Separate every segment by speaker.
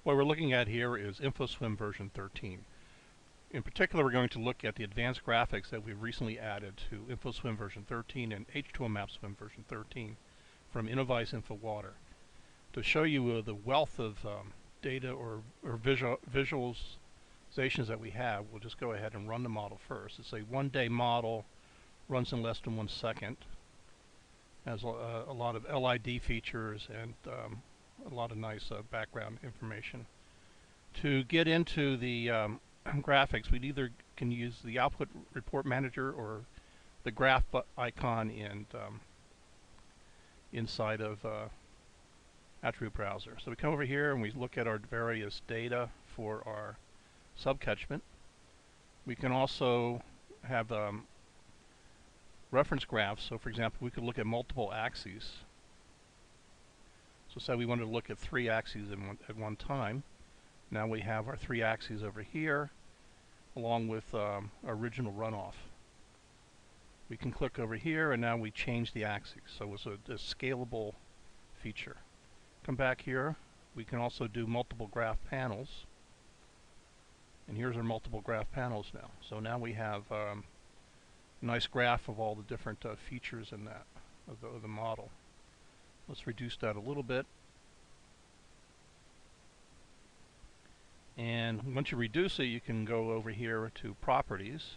Speaker 1: What we're looking at here is InfoSWM version 13. In particular, we're going to look at the advanced graphics that we've recently added to InfoSWM version 13 and H2OMap SWM version 13 from Innovice InfoWater. To show you the wealth of data or visualizations that we have, we'll just go ahead and run the model first. It's a one-day model, runs in less than 1 second, has a lot of LID features and a lot of nice background information. To get into the graphics, we either can use the Output Report Manager or the graph icon inside of Attribute Browser. So we come over here and we look at our various data for our subcatchment. We can also have reference graphs. So for example, we could look at multiple axes. So say we wanted to look at 3 axes at one time. Now we have our 3 axes over here along with original runoff. We can click over here and now we change the axes. So it's a scalable feature. Come back here. We can also do multiple graph panels. And here's our multiple graph panels now. So now we have a nice graph of all the different features in that of the model. Let's reduce that a little bit. And once you reduce it, you can go over here to Properties.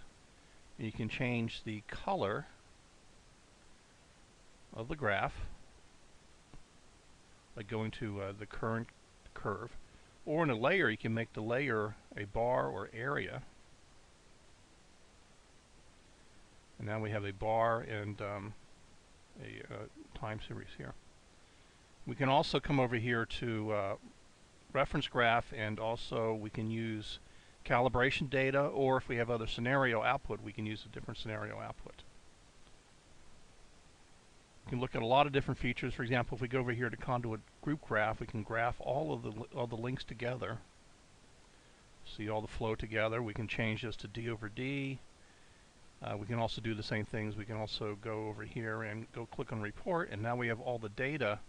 Speaker 1: And you can change the color of the graph by going to the current curve. Or in a layer, you can make the layer a bar or area. And now we have a bar and a time series here. We can also come over here to reference graph, and also we can use calibration data, or if we have other scenario output, we can use a different scenario output. We can look at a lot of different features. For example, if we go over here to conduit group graph, we can graph all of the links together. See all the flow together. We can change this to D over D. We can also do the same things. We can also go over here and go click on report, and now we have all the data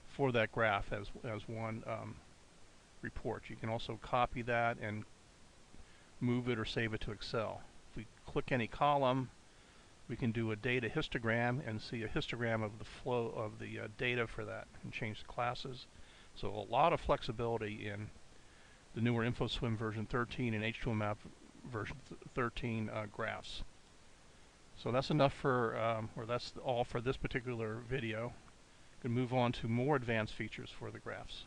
Speaker 1: for that graph as one report. You can also copy that and move it or save it to Excel. If we click any column, we can do a data histogram and see a histogram of the flow of the data for that and change the classes. So a lot of flexibility in the newer InfoSWM version 13 and H2OMap version 13 graphs. So that's enough for, or that's all for this particular video. We can move on to more advanced features for the graphs.